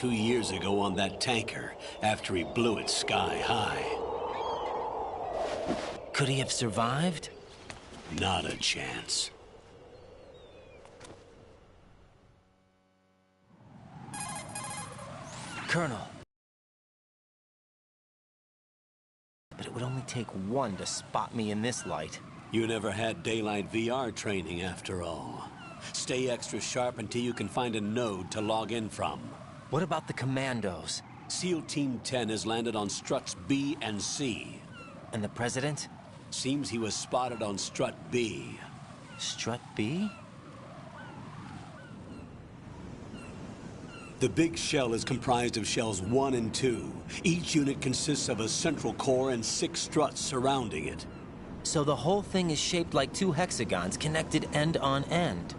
2 years ago on that tanker after he blew it sky high. Could he have survived? Not a chance. Colonel. But it would only take one to spot me in this light. You never had daylight VR training after all. Stay extra sharp until you can find a node to log in from. What about the commandos? SEAL Team 10 has landed on struts B and C. And the president? Seems he was spotted on strut B. Strut B? The big shell is comprised of shells 1 and 2. Each unit consists of a central core and 6 struts surrounding it. So the whole thing is shaped like 2 hexagons connected end on end.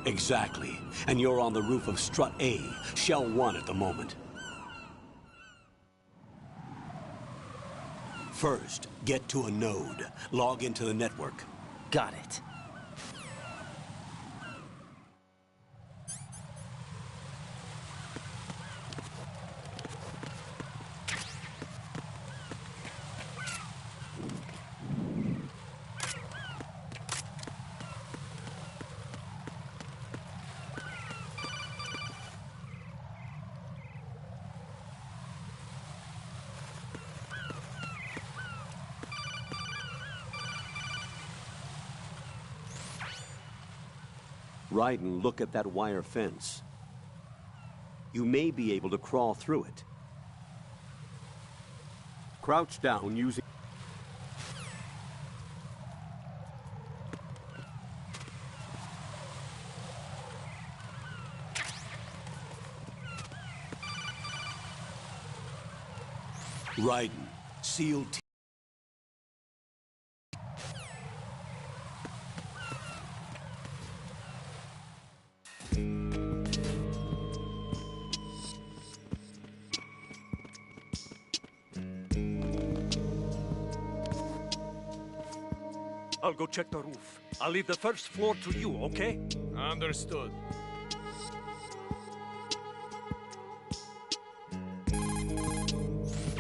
Exactly. And you're on the roof of strut A, shell 1 at the moment. First, get to a node. Log into the network. Got it. Right and look at that wire fence. You may be able to crawl through it. Crouch down using... Raiden, SEAL Team. I'll go check the roof. I'll leave the first floor to you, okay? Understood.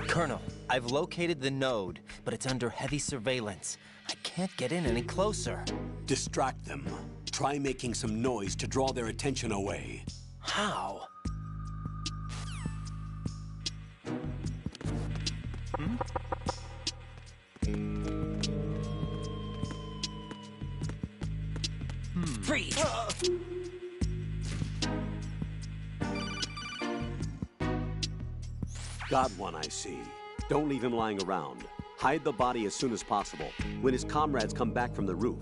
Colonel, I've located the node, but it's under heavy surveillance. I can't get in any closer. Distract them. Try making some noise to draw their attention away. How? Freeze! Got one, I see. Don't leave him lying around. Hide the body as soon as possible, when his comrades come back from the roof.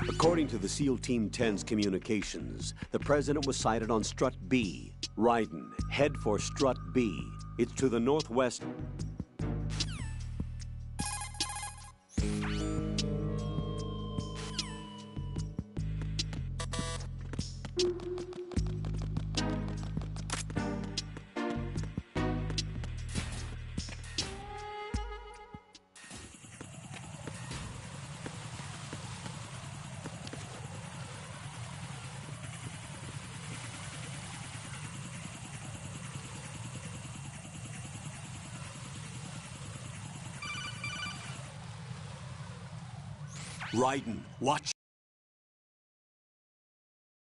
According to the SEAL Team 10's communications, the president was sighted on strut B. Raiden, head for strut B. It's to the northwest. Raiden, watch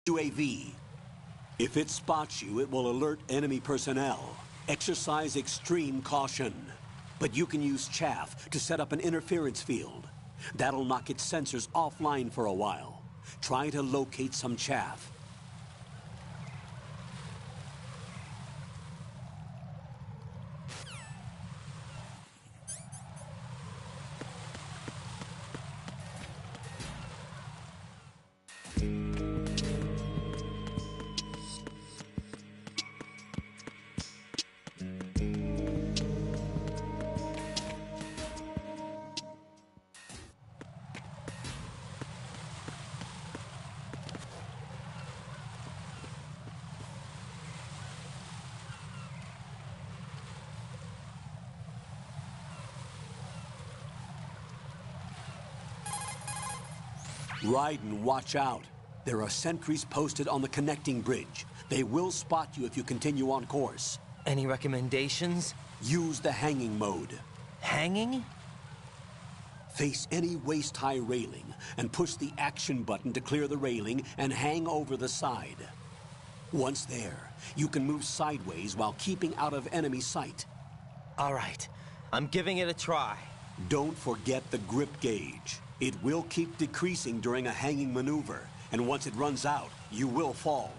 UAV. If it spots you, it will alert enemy personnel. Exercise extreme caution. But you can use chaff to set up an interference field. That'll knock its sensors offline for a while. Try to locate some chaff. Raiden, watch out. There are sentries posted on the connecting bridge. They will spot you if you continue on course. Any recommendations? Use the hanging mode. Hanging? Face any waist-high railing and push the action button to clear the railing and hang over the side. Once there, you can move sideways while keeping out of enemy sight. All right, I'm giving it a try. Don't forget the grip gauge. It will keep decreasing during a hanging maneuver, and once it runs out, you will fall.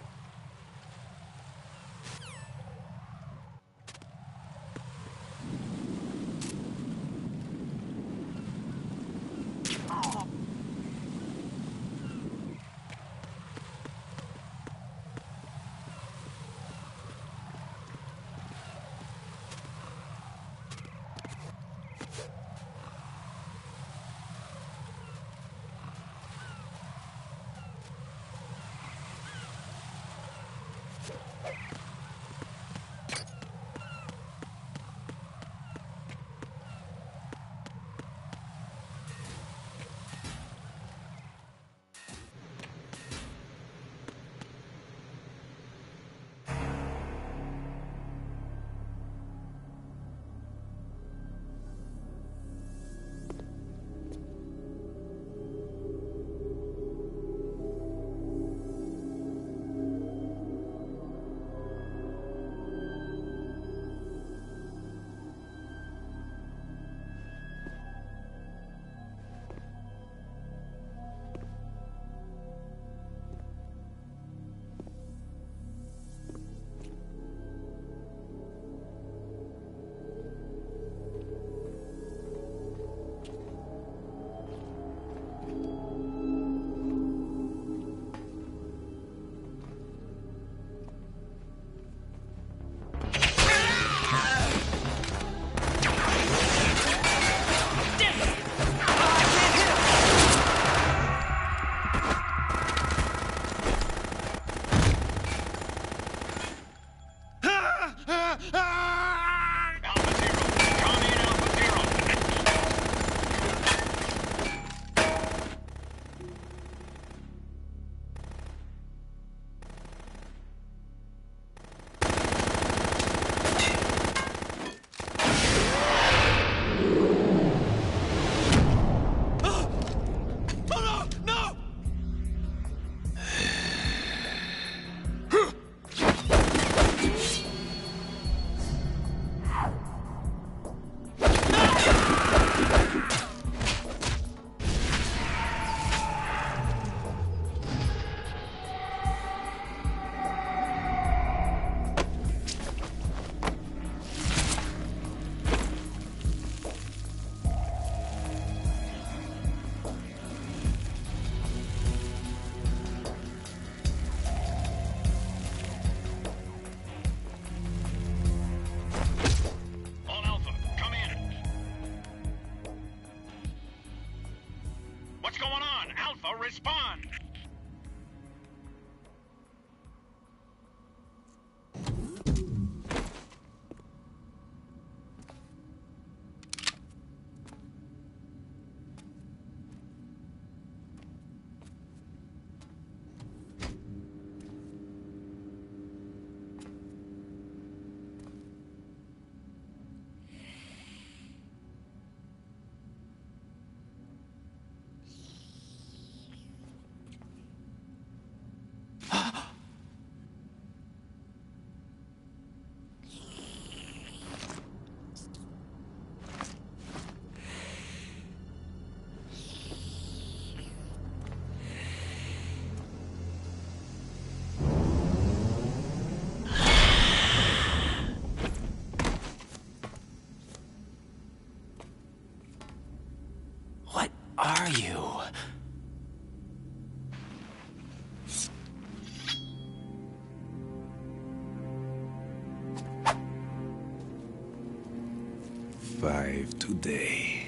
5 today.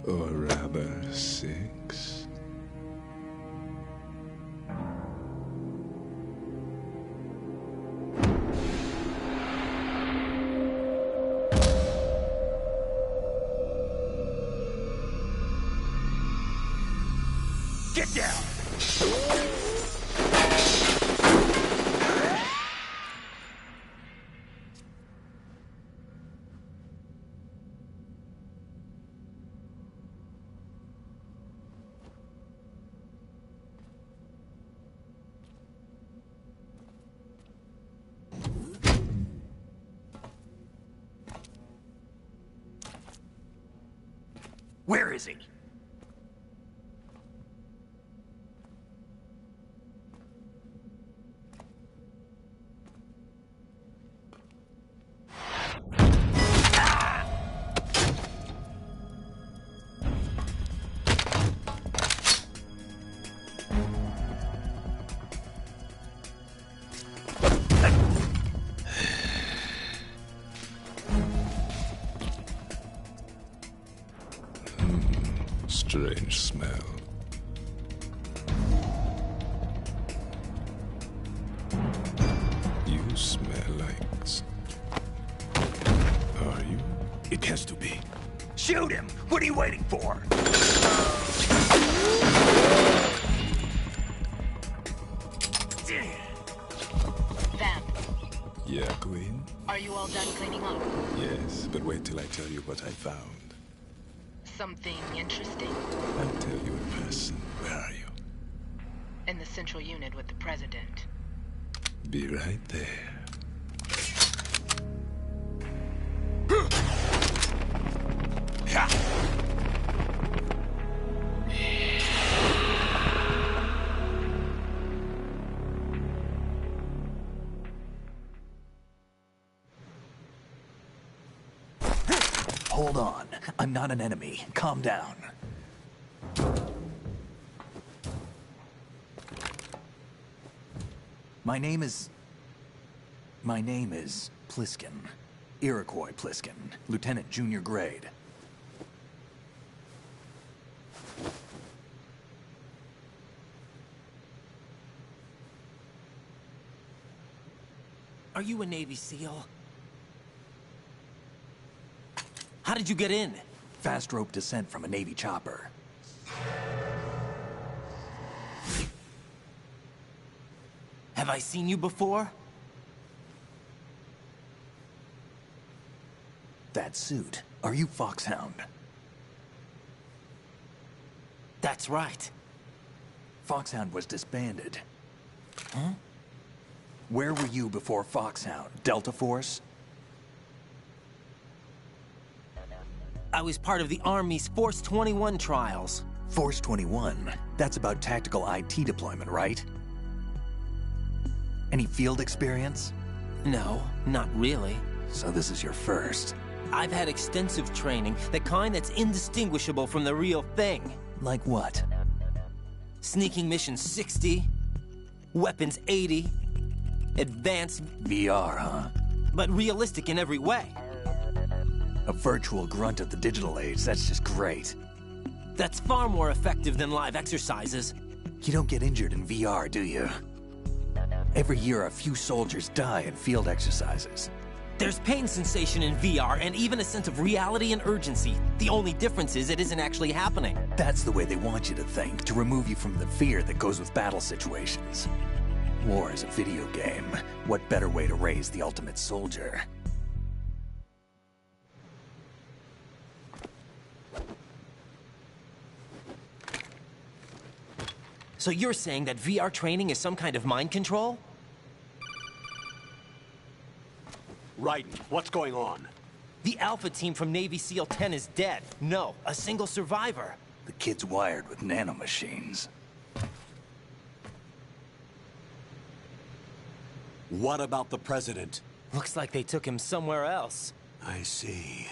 Or rather, 6. Get down! Where is he? Strange smell. You smell like... Are you? It has to be. Shoot him! What are you waiting for? Vamp, Yeah, Queen? are you all done cleaning up? Yes, but wait till I tell you what I found. Something interesting? I'll tell you in person. Where are you? In the central unit with the president. Be right there. Hold on. I'm not an enemy. Calm down. My name is Pliskin. Iroquois Pliskin. Lieutenant Junior Grade. Are you a Navy SEAL? How did you get in? Fast rope descent from a Navy chopper. Have I seen you before? That suit. Are you Foxhound? That's right. Foxhound was disbanded. Huh? Where were you before Foxhound? Delta Force? I was part of the Army's Force 21 trials. Force 21? That's about tactical IT deployment, right? Any field experience? No, not really. So this is your first. I've had extensive training, the kind that's indistinguishable from the real thing. Like what? Sneaking mission 60, weapons 80, advanced, VR, huh? but realistic in every way. A virtual grunt of the digital age, that's just great. That's far more effective than live exercises. You don't get injured in VR, do you? Every year, a few soldiers die in field exercises. There's pain sensation in VR and even a sense of reality and urgency. The only difference is it isn't actually happening. That's the way they want you to think, to remove you from the fear that goes with battle situations. War is a video game. What better way to raise the ultimate soldier? So you're saying that VR training is some kind of mind control? Raiden, what's going on? The Alpha team from Navy SEAL 10 is dead. No, a single survivor. The kid's wired with nanomachines. What about the president? Looks like they took him somewhere else. I see.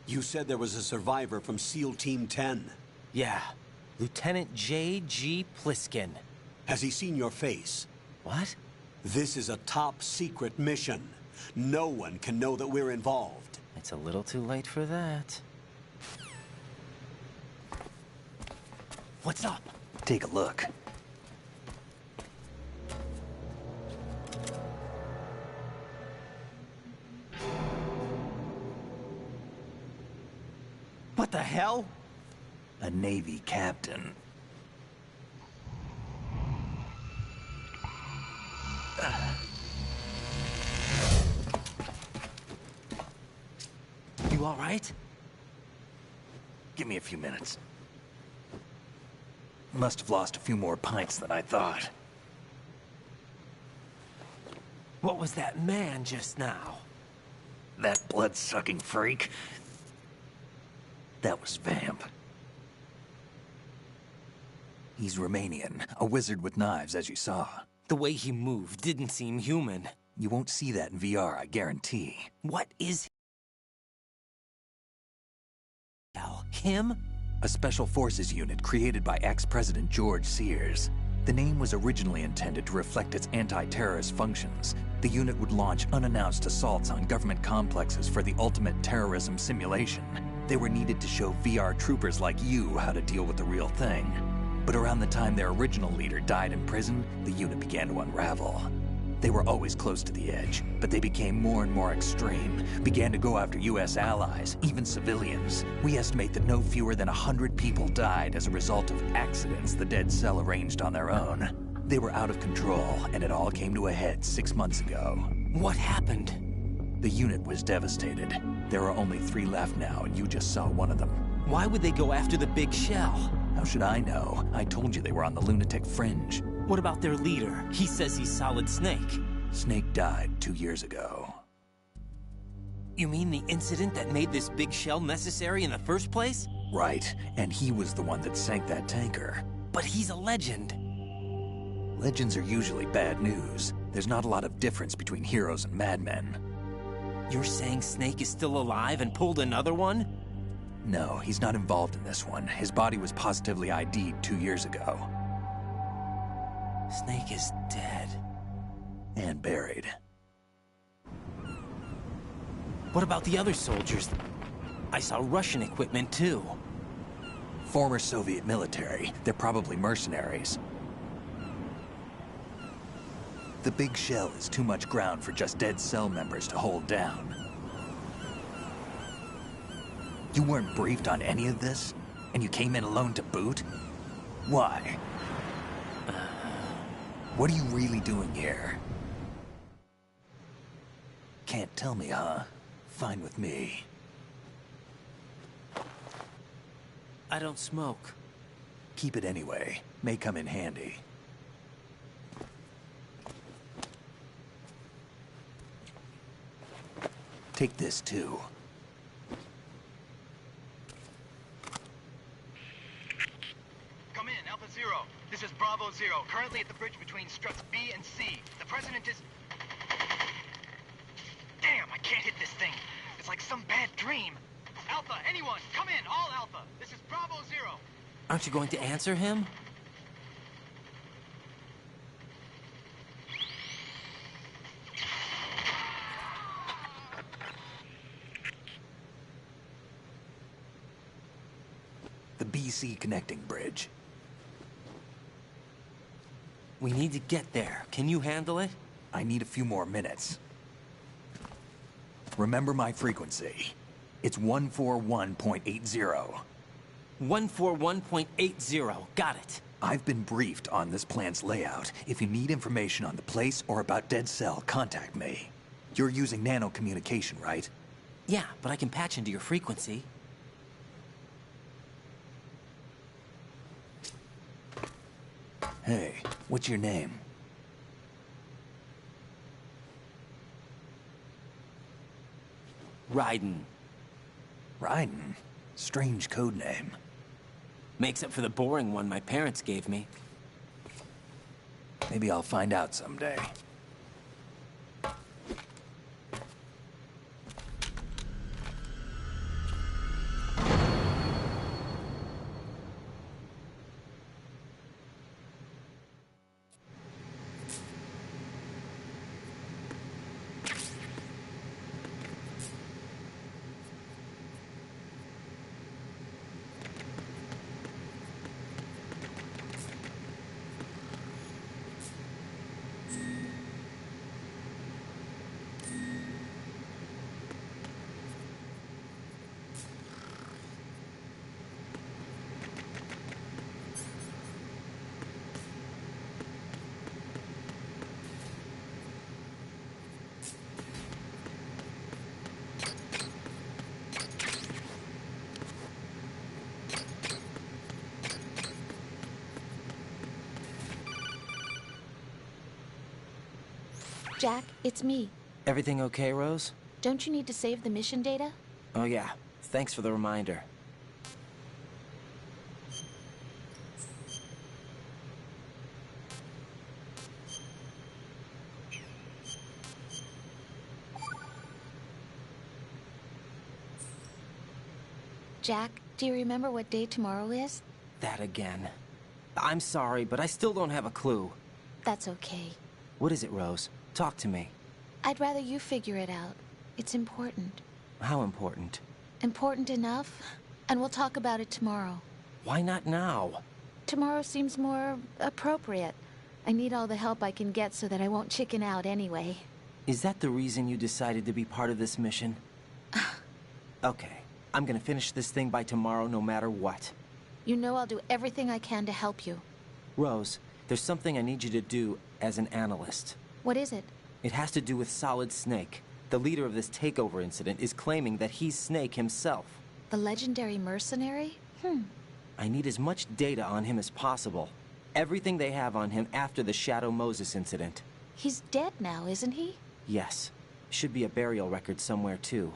You said there was a survivor from SEAL Team 10. Yeah, Lieutenant J.G. Pliskin. Has he seen your face? What? This is a top secret mission. No one can know that we're involved. It's a little too late for that. What's up? Take a look. What the hell? A Navy captain. You all right? Give me a few minutes. Must have lost a few more pints than I thought. What was that man just now? That blood-sucking freak? That was Vamp. He's Romanian, a wizard with knives, as you saw. The way he moved didn't seem human. You won't see that in VR, I guarantee. What is him? A special forces unit created by ex-President George Sears. The name was originally intended to reflect its anti-terrorist functions. The unit would launch unannounced assaults on government complexes for the ultimate terrorism simulation. They were needed to show VR troopers like you how to deal with the real thing. But around the time their original leader died in prison, the unit began to unravel. They were always close to the edge, but they became more and more extreme, began to go after US allies, even civilians. We estimate that no fewer than 100 people died as a result of accidents the Dead Cell arranged on their own. They were out of control, and it all came to a head 6 months ago. What happened? The unit was devastated. There are only 3 left now, and you just saw one of them. Why would they go after the big shell? How should I know? I told you they were on the lunatic fringe. What about their leader? He says he's Solid Snake. Snake died 2 years ago. You mean the incident that made this big shell necessary in the first place? Right, and he was the one that sank that tanker. But he's a legend. Legends are usually bad news. There's not a lot of difference between heroes and madmen. You're saying Snake is still alive and pulled another one? No, he's not involved in this one. His body was positively ID'd 2 years ago. Snake is dead. And buried. What about the other soldiers? I saw Russian equipment too. Former Soviet military. They're probably mercenaries. The big shell is too much ground for just Dead Cell members to hold down. You weren't briefed on any of this? And you came in alone to boot? Why? What are you really doing here? Can't tell me, huh? Fine with me. I don't smoke. Keep it anyway. May come in handy. Take this too. Come in, Alpha Zero. This is Bravo Zero, currently at the bridge between struts B and C. The President is... Damn, I can't hit this thing. It's like some bad dream. Alpha, anyone, come in, all Alpha. This is Bravo Zero. Aren't you going to answer him? The BC connecting bridge. We need to get there. Can you handle it? I need a few more minutes. Remember my frequency. It's 141.80. 141.80. Got it. I've been briefed on this plan's layout. If you need information on the place or about Dead Cell, contact me. You're using nano communication, right? Yeah, but I can patch into your frequency. Hey, what's your name? Raiden. Raiden? Strange code name. Makes up for the boring one my parents gave me. Maybe I'll find out someday. Jack, it's me. Everything okay, Rose? Don't you need to save the mission data? Oh yeah, thanks for the reminder. Jack, do you remember what day tomorrow is? That again. I'm sorry, but I still don't have a clue. That's okay. What is it, Rose? Talk to me. I'd rather you figure it out. It's important. How important? Important enough, and we'll talk about it tomorrow. Why not now? Tomorrow seems more appropriate. I need all the help I can get so that I won't chicken out anyway. Is that the reason you decided to be part of this mission? Okay, I'm gonna finish this thing by tomorrow no matter what. You know I'll do everything I can to help you. Rose, there's something I need you to do as an analyst. What is it? It has to do with Solid Snake. The leader of this takeover incident is claiming that he's Snake himself. The legendary mercenary? I need as much data on him as possible. Everything they have on him after the Shadow Moses incident. He's dead now, isn't he? Yes. Should be a burial record somewhere, too.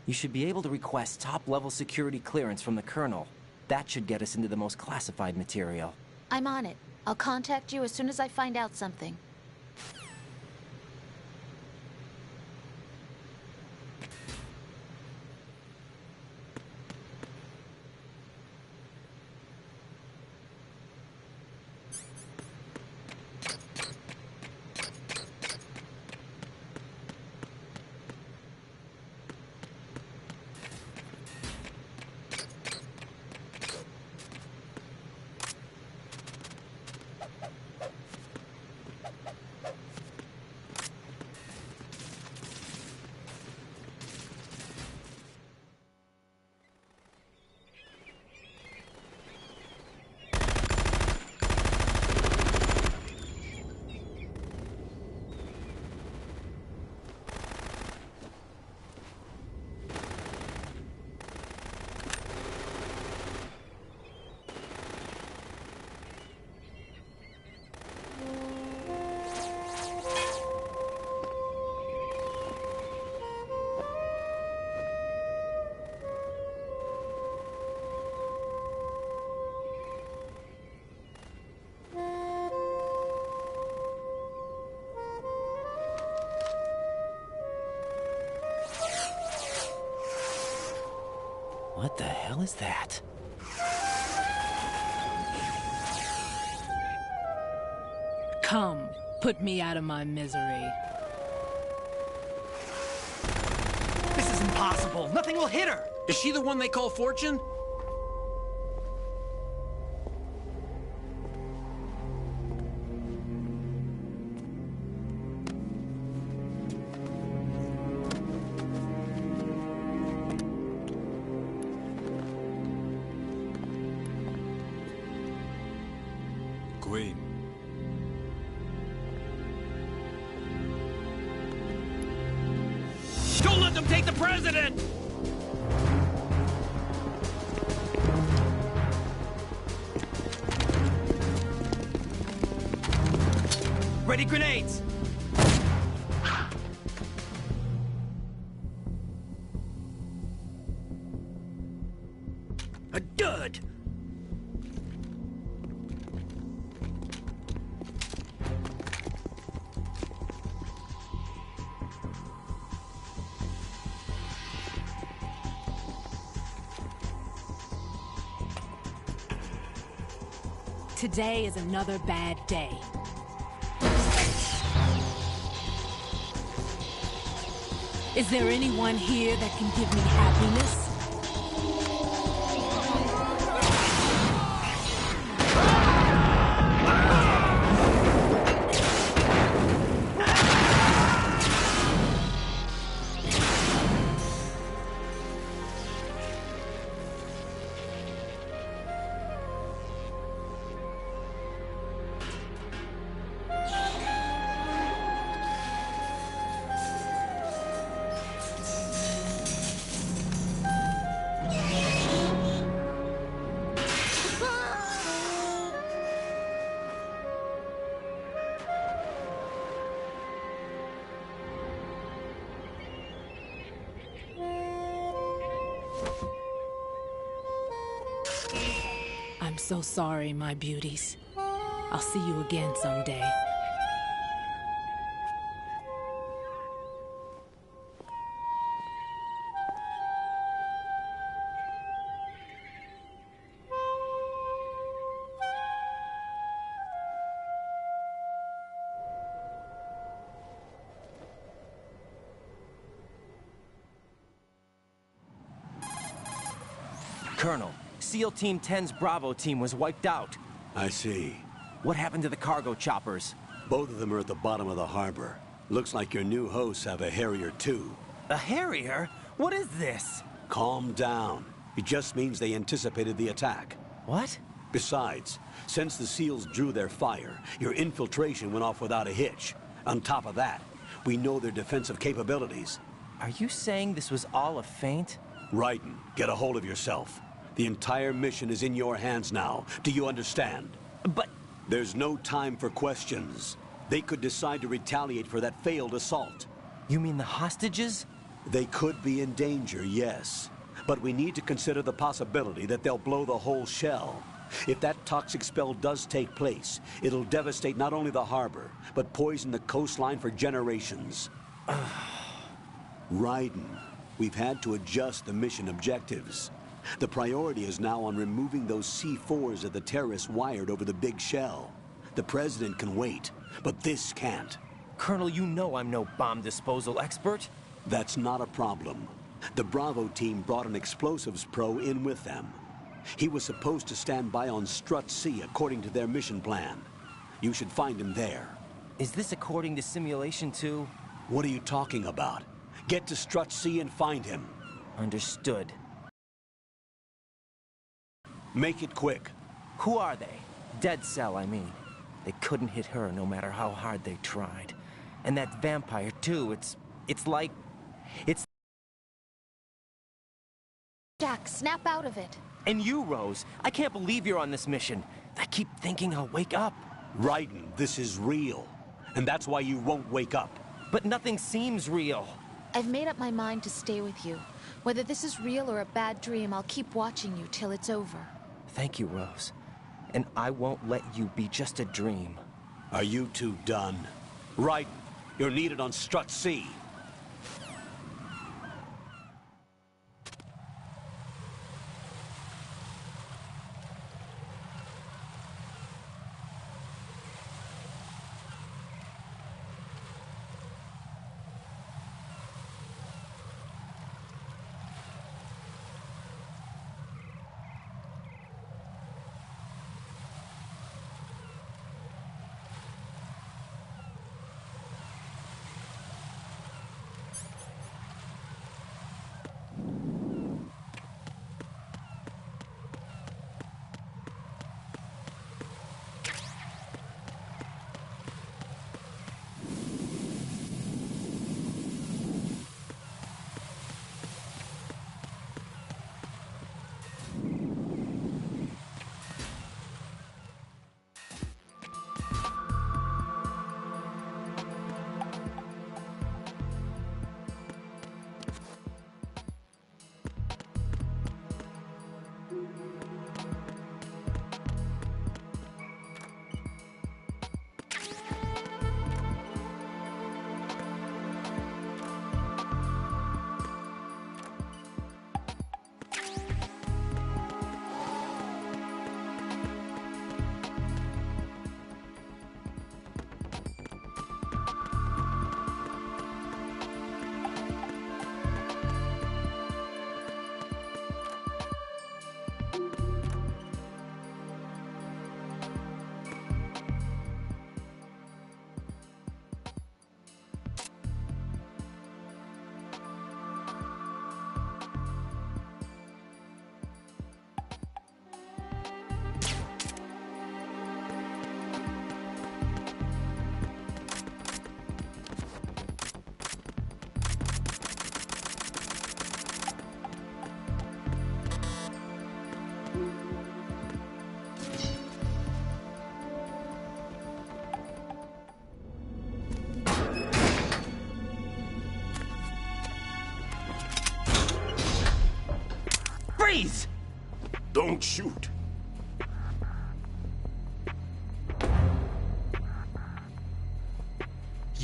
You should be able to request top-level security clearance from the Colonel. That should get us into the most classified material. I'm on it. I'll contact you as soon as I find out something. What the hell is that? Come, put me out of my misery. This is impossible. Nothing will hit her. Is she the one they call Fortune? Queen. Don't let them take the president! Ready grenades! A dud! Today is another bad day. Is there anyone here that can give me happiness? I'm so sorry, my beauties. I'll see you again someday. Colonel, SEAL Team 10's Bravo team was wiped out. I see. What happened to the cargo choppers? Both of them are at the bottom of the harbor. Looks like your new hosts have a Harrier too. A Harrier? What is this? Calm down. It just means they anticipated the attack. What? Besides, since the SEALs drew their fire, your infiltration went off without a hitch. On top of that, we know their defensive capabilities. Are you saying this was all a feint? Raiden, get a hold of yourself. The entire mission is in your hands now. Do you understand? But... There's no time for questions. They could decide to retaliate for that failed assault. You mean the hostages? They could be in danger, yes. But we need to consider the possibility that they'll blow the whole shell. If that toxic spell does take place, it'll devastate not only the harbor, but poison the coastline for generations. Raiden, we've had to adjust the mission objectives. The priority is now on removing those C4s that the terrorists wired over the big shell. The President can wait, but this can't. Colonel, you know I'm no bomb disposal expert. That's not a problem. The Bravo team brought an explosives pro in with them. He was supposed to stand by on Strut C according to their mission plan. You should find him there. Is this according to Simulation 2? What are you talking about? Get to Strut C and find him. Understood. Make it quick. Who are they? Dead Cell, I mean. They couldn't hit her no matter how hard they tried. And that vampire, too, it's like... It's... Jack, snap out of it. And you, Rose. I can't believe you're on this mission. I keep thinking I'll wake up. Raiden, this is real. And that's why you won't wake up. But nothing seems real. I've made up my mind to stay with you. Whether this is real or a bad dream, I'll keep watching you till it's over. Thank you, Rose. And I won't let you be just a dream. Are you two done? Raiden, you're needed on Strut C. Don't shoot.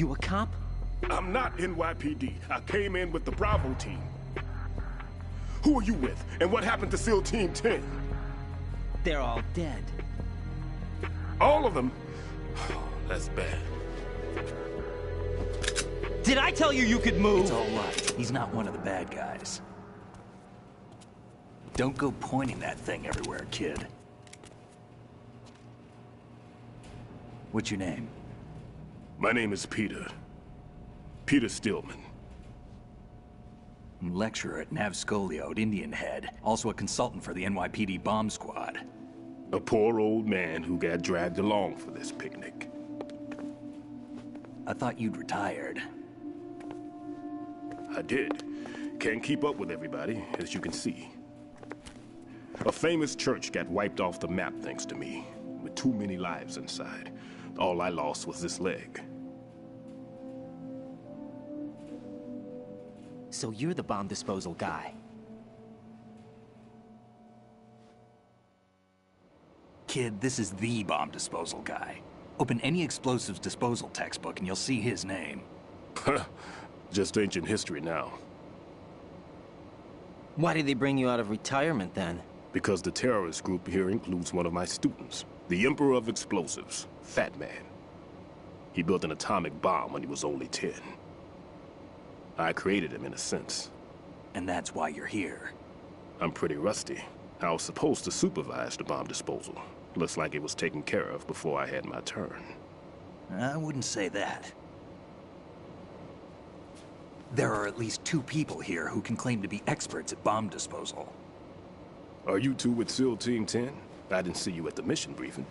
You a cop? I'm not NYPD. I came in with the Bravo team. Who are you with? And what happened to SEAL Team 10? They're all dead. All of them? That's bad. Did I tell you you could move? It's all right. He's not one of the bad guys. Don't go pointing that thing everywhere, kid. What's your name? My name is Peter. Peter Stillman. Lecturer at Navscolio at Indian Head. Also a consultant for the NYPD bomb squad. A poor old man who got dragged along for this picnic. I thought you'd retired. I did. Can't keep up with everybody, as you can see. A famous church got wiped off the map thanks to me, with too many lives inside. All I lost was this leg. So you're the bomb disposal guy. Kid, this is the bomb disposal guy. Open any explosives disposal textbook and you'll see his name. Just ancient history now. Why did they bring you out of retirement then? Because the terrorist group here includes one of my students, the Emperor of Explosives, Fat Man. He built an atomic bomb when he was only 10. I created him in a sense. And that's why you're here. I'm pretty rusty. I was supposed to supervise the bomb disposal. Looks like it was taken care of before I had my turn. I wouldn't say that. There are at least 2 people here who can claim to be experts at bomb disposal. Are you two with SEAL Team 10? I didn't see you at the mission briefing.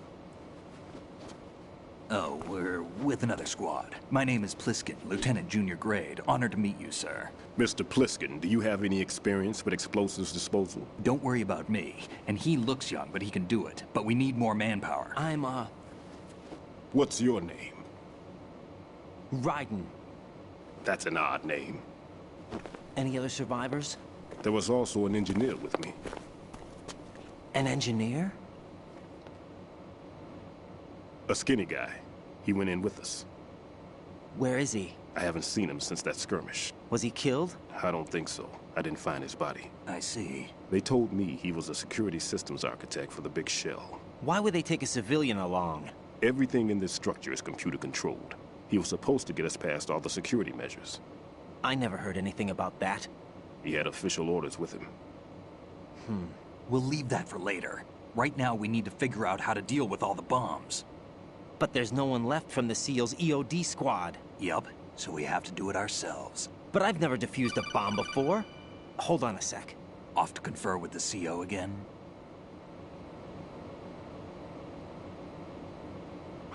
Oh, we're with another squad. My name is Pliskin, Lieutenant Junior Grade. Honored to meet you, sir. Mr. Pliskin, do you have any experience with explosives disposal? Don't worry about me. And he looks young, but he can do it. But we need more manpower. I'm, What's your name? Raiden. That's an odd name. Any other survivors? There was also an engineer with me. An engineer? A skinny guy. He went in with us. Where is he? I haven't seen him since that skirmish. Was he killed? I don't think so. I didn't find his body. I see. They told me he was a security systems architect for the big shell. Why would they take a civilian along? Everything in this structure is computer controlled. He was supposed to get us past all the security measures. I never heard anything about that. He had official orders with him. We'll leave that for later. Right now, we need to figure out how to deal with all the bombs. But there's no one left from the SEAL's EOD squad. Yup, so we have to do it ourselves. But I've never defused a bomb before. Hold on a sec. Off to confer with the CO again?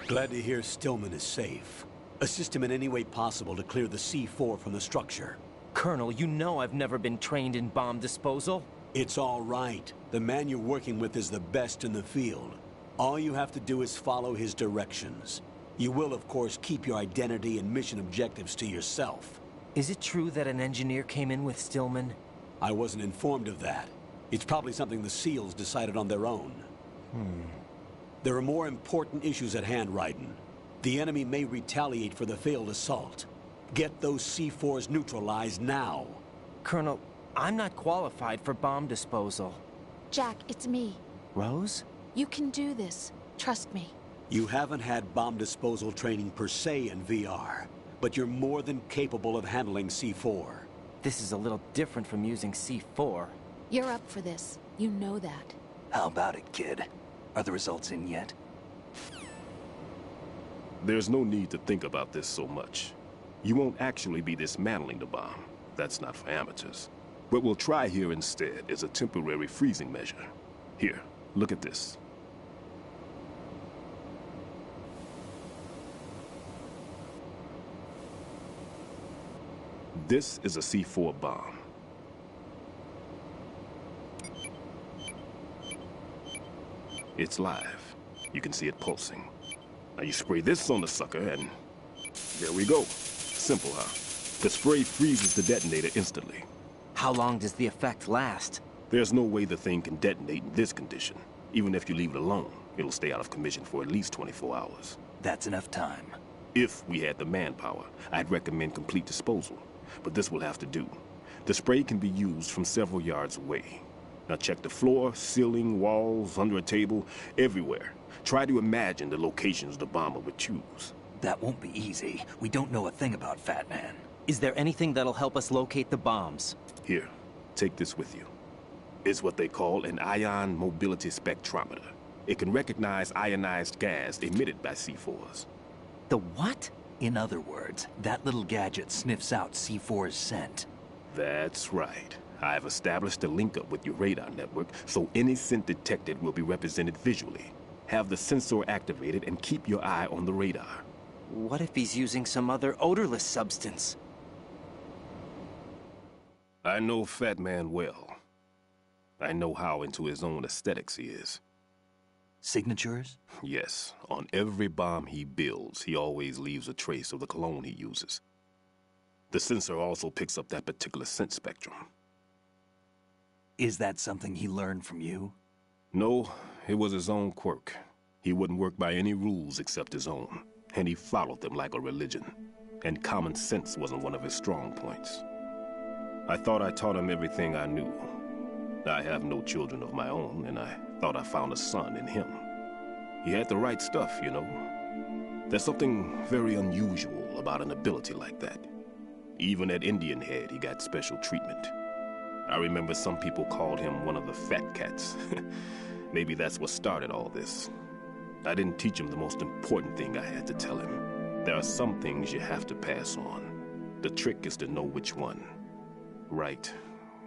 Glad to hear Stillman is safe. Assist him in any way possible to clear the C4 from the structure. Colonel, you know I've never been trained in bomb disposal. It's all right. The man you're working with is the best in the field. All you have to do is follow his directions. You will, of course, keep your identity and mission objectives to yourself. Is it true that an engineer came in with Stillman? I wasn't informed of that. It's probably something the SEALs decided on their own. There are more important issues at hand, Raiden. The enemy may retaliate for the failed assault. Get those C4s neutralized now. Colonel, I'm not qualified for bomb disposal. Jack, it's me. Rose? You can do this. Trust me. You haven't had bomb disposal training per se in VR, but you're more than capable of handling C4. This is a little different from using C4. You're up for this. You know that. How about it, kid? Are the results in yet? There's no need to think about this so much. You won't actually be dismantling the bomb. That's not for amateurs. What we'll try here instead is a temporary freezing measure. Here, look at this. This is a C4 bomb. It's live. You can see it pulsing. Now you spray this on the sucker and there we go. Simple, huh? The spray freezes the detonator instantly. How long does the effect last? There's no way the thing can detonate in this condition. Even if you leave it alone, it'll stay out of commission for at least 24 hours. That's enough time. If we had the manpower, I'd recommend complete disposal. But this will have to do. The spray can be used from several yards away. Now check the floor, ceiling, walls, under a table, everywhere. Try to imagine the locations the bomber would choose. That won't be easy. We don't know a thing about Fat Man. Is there anything that'll help us locate the bombs? Here, take this with you. It's what they call an ion mobility spectrometer. It can recognize ionized gas emitted by C4s. The what? In other words, that little gadget sniffs out C4's scent. That's right. I've established a link up with your radar network, so any scent detected will be represented visually. Have the sensor activated and keep your eye on the radar. What if he's using some other odorless substance? I know Fat Man well. I know how into his own aesthetics he is. Signatures? Yes. On every bomb he builds, he always leaves a trace of the cologne he uses. The sensor also picks up that particular scent spectrum. Is that something he learned from you? No, it was his own quirk. He wouldn't work by any rules except his own, and he followed them like a religion. And common sense wasn't one of his strong points. I thought I taught him everything I knew. I have no children of my own, and I thought I found a son in him. He had the right stuff, you know. There's something very unusual about an ability like that. Even at Indian Head, he got special treatment. I remember some people called him one of the fat cats. Maybe that's what started all this. I didn't teach him the most important thing I had to tell him. There are some things you have to pass on. The trick is to know which one. Right.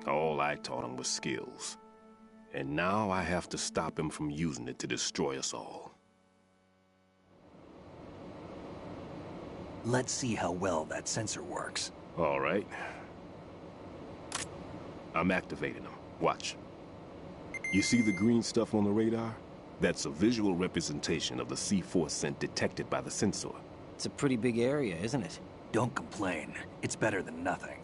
All I taught him was skills. And now I have to stop him from using it to destroy us all. Let's see how well that sensor works. All right. I'm activating them. Watch. You see the green stuff on the radar? That's a visual representation of the C4 scent detected by the sensor. It's a pretty big area, isn't it? Don't complain. It's better than nothing.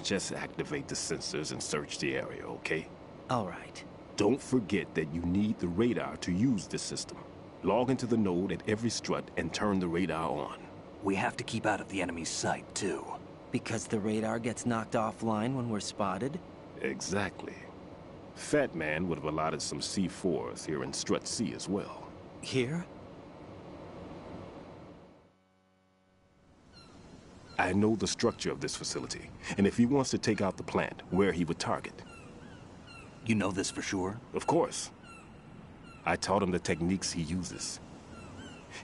Just activate the sensors and search the area, okay? All right. Don't forget that you need the radar to use this system. Log into the node at every strut and turn the radar on. We have to keep out of the enemy's sight, too. Because the radar gets knocked offline when we're spotted? Exactly. Fat Man would have allotted some C4s here in Strut C as well. Here? I know the structure of this facility, and if he wants to take out the plant, where he would target. You know this for sure? Of course. I taught him the techniques he uses.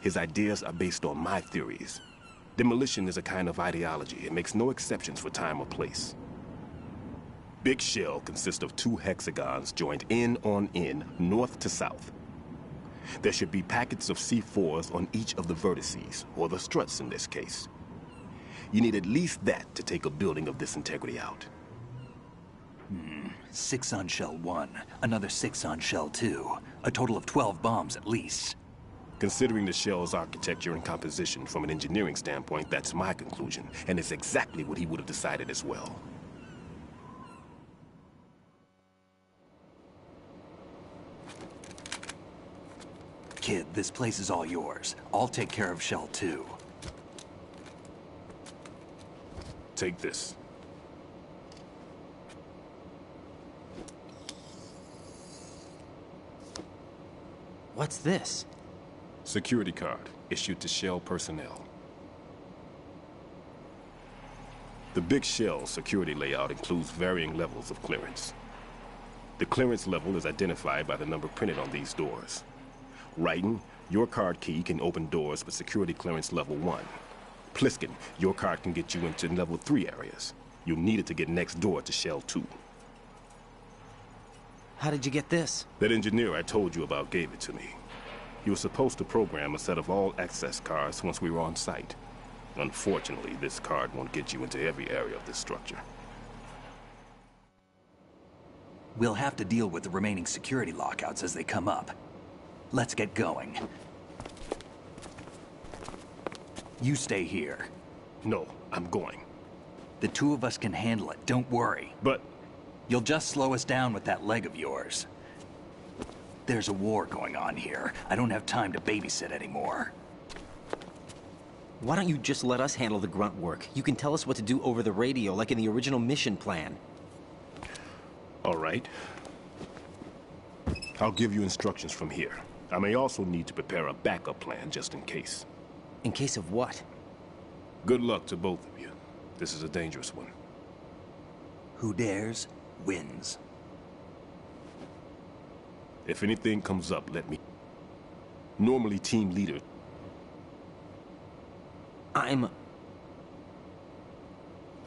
His ideas are based on my theories. Demolition is a kind of ideology. It makes no exceptions for time or place. Big shell consists of 2 hexagons joined end on end, north to south. There should be packets of C4s on each of the vertices, or the struts in this case. You need at least that to take a building of this integrity out. 6 on shell 1, another 6 on shell 2. A total of 12 bombs at least. Considering the shell's architecture and composition from an engineering standpoint, that's my conclusion, and it's exactly what he would have decided as well. Kid, this place is all yours. I'll take care of shell 2. Take this. What's this? Security card, issued to Shell personnel. The Big Shell security layout includes varying levels of clearance. The clearance level is identified by the number printed on these doors. Raiden, your card key can open doors with security clearance level 1. Pliskin, your card can get you into level 3 areas. You'll need it to get next door to Shell 2. How did you get this? That engineer I told you about gave it to me. He was supposed to program a set of all access cards once we were on site. Unfortunately, this card won't get you into every area of this structure. We'll have to deal with the remaining security lockouts as they come up. Let's get going. You stay here. No, I'm going. The 2 of us can handle it, don't worry. But... You'll just slow us down with that leg of yours. There's a war going on here. I don't have time to babysit anymore. Why don't you just let us handle the grunt work? You can tell us what to do over the radio, like in the original mission plan. All right. I'll give you instructions from here. I may also need to prepare a backup plan just in case. In case of what? Good luck to both of you. This is a dangerous one. Who dares, wins. If anything comes up, let me... Normally, team leader...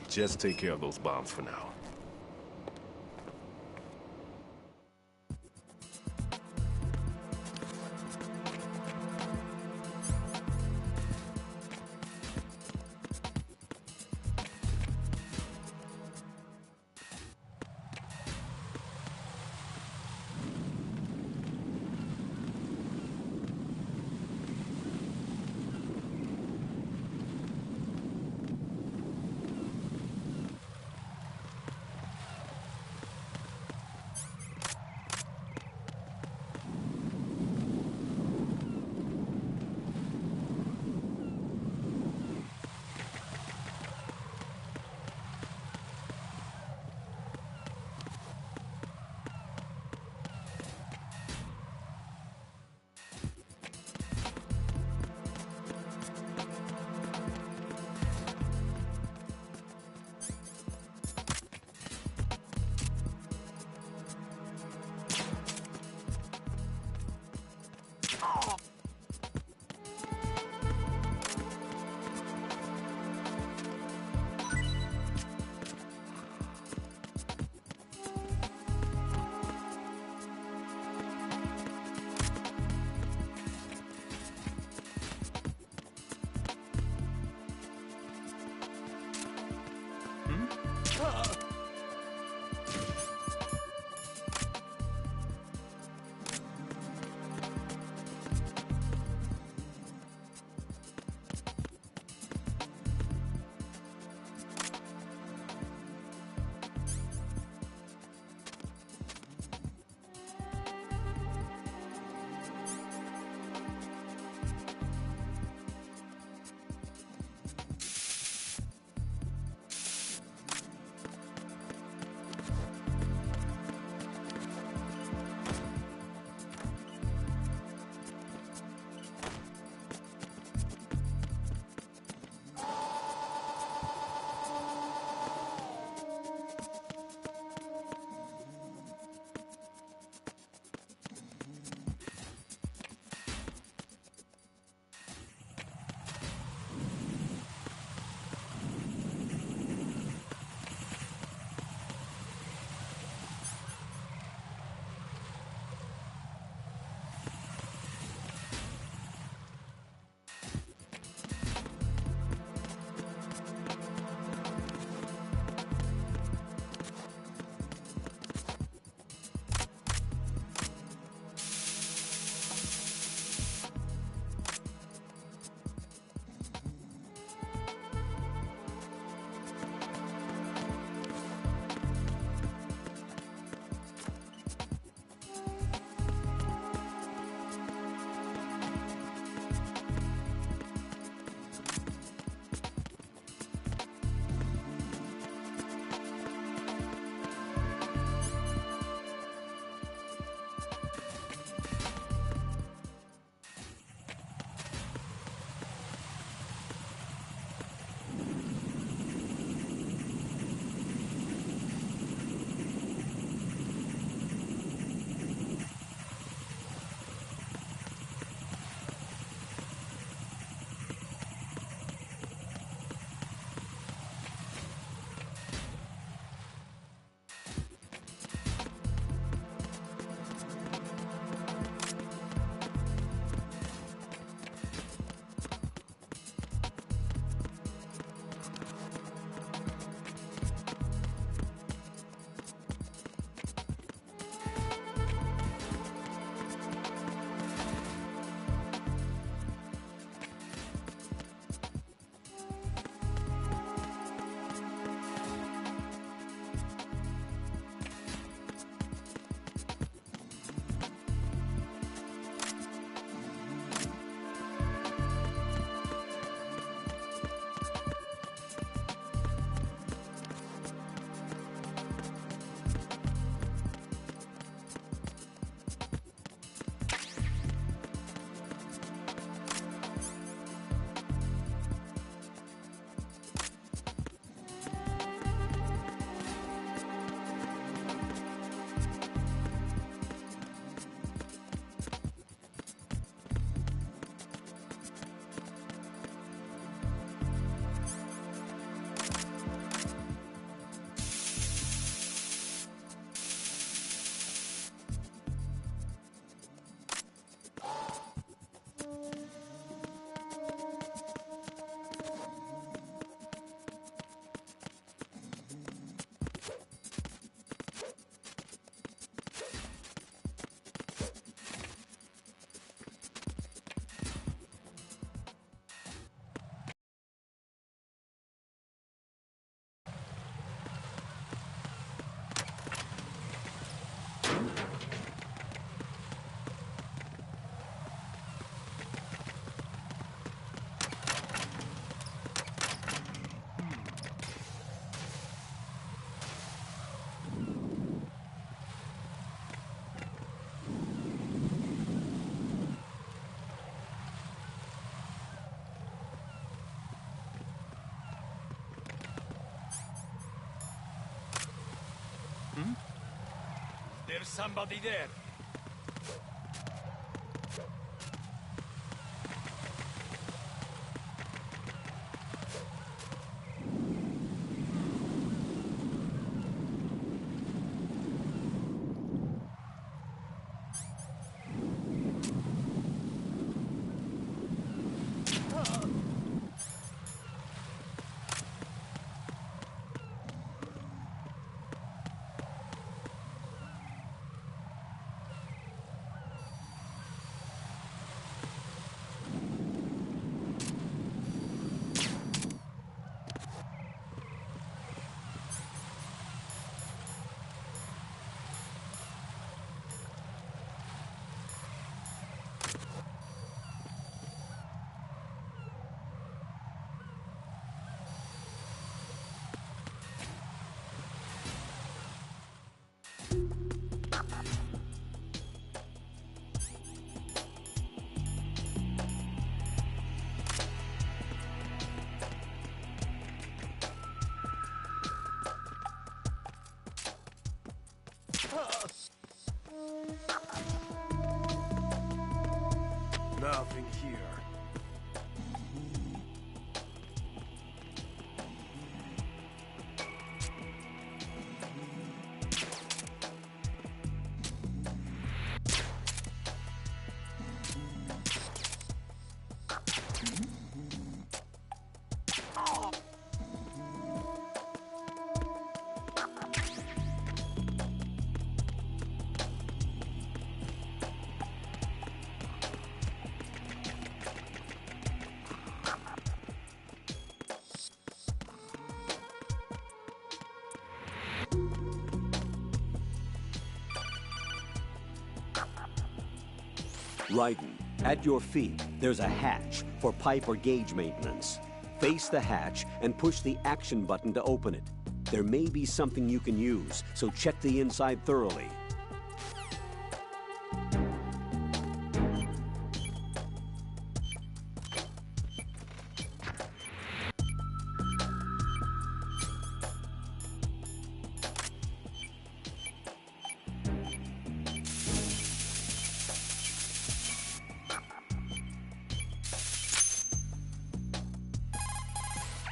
Just take care of those bombs for now. There's somebody there. Nothing here. Raiden, at your feet, there's a hatch for pipe or gauge maintenance. Face the hatch and push the action button to open it. There may be something you can use, so check the inside thoroughly.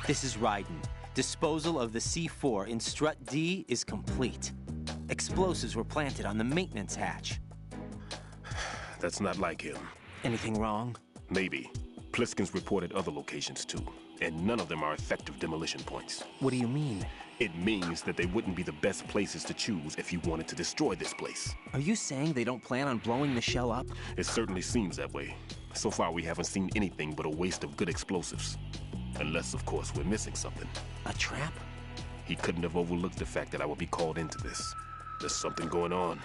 This is Raiden. Disposal of the C4 in Strut D is complete. Explosives were planted on the maintenance hatch. That's not like him. Anything wrong? Maybe. Pliskin's reported other locations too, and none of them are effective demolition points. What do you mean? It means that they wouldn't be the best places to choose if you wanted to destroy this place. Are you saying they don't plan on blowing the shell up? It certainly seems that way. So far, we haven't seen anything but a waste of good explosives. Unless, of course, we're missing something. A trap? He couldn't have overlooked the fact that I would be called into this. There's something going on.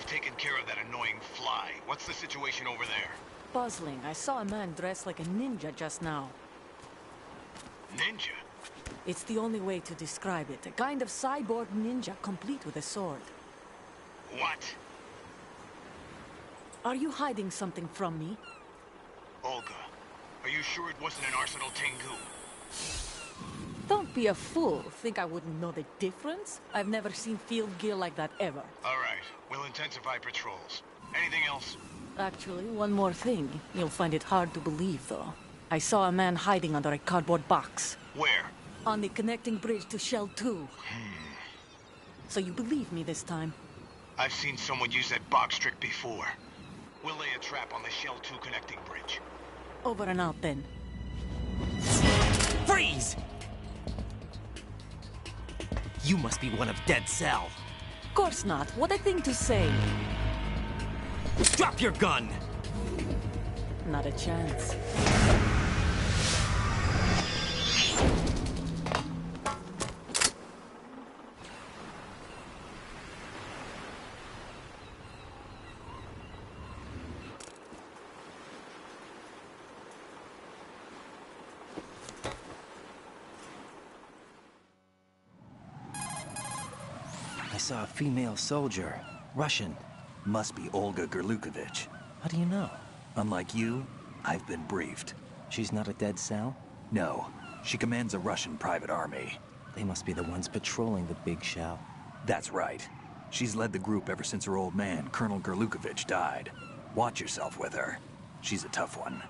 taken care of that annoying fly. What's the situation over there? Puzzling. I saw a man dressed like a ninja just now. Ninja? It's the only way to describe it. A kind of cyborg ninja, complete with a sword. What? Are you hiding something from me? Olga, are you sure it wasn't an Arsenal Tengu? Don't be a fool. Think I wouldn't know the difference? I've never seen field gear like that ever. All right, we'll intensify patrols. Anything else? Actually, one more thing. You'll find it hard to believe, though. I saw a man hiding under a cardboard box. Where? On the connecting bridge to Shell 2. So you believe me this time? I've seen someone use that box trick before. We'll lay a trap on the Shell 2 connecting bridge. Over and out, then. Freeze! You must be one of Dead Cell. Of course not. What a thing to say. Drop your gun! Not a chance. I saw a female soldier. Russian. Must be Olga Gerlukovich. How do you know? Unlike you, I've been briefed. She's not a Dead Cell? No, she commands a Russian private army. They must be the ones patrolling the big shell. That's right. She's led the group ever since her old man, Colonel Gerlukovich, died. Watch yourself with her. She's a tough one.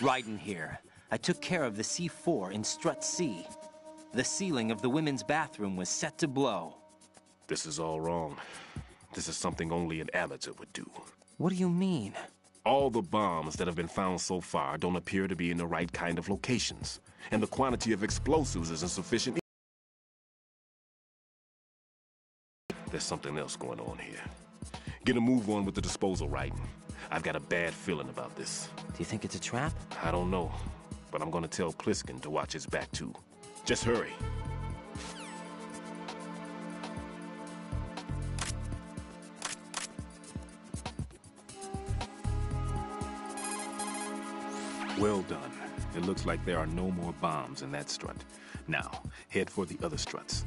Raiden here. I took care of the C4 in Strut C. The ceiling of the women's bathroom was set to blow. This is all wrong. This is something only an amateur would do. What do you mean? All the bombs that have been found so far don't appear to be in the right kind of locations, and the quantity of explosives isn't sufficient. There's something else going on here. Get a move on with the disposal, Raiden. I've got a bad feeling about this. Do you think it's a trap? I don't know, but I'm gonna tell Pliskin to watch his back too. Just hurry. Well done. It looks like there are no more bombs in that strut. Now, head for the other struts.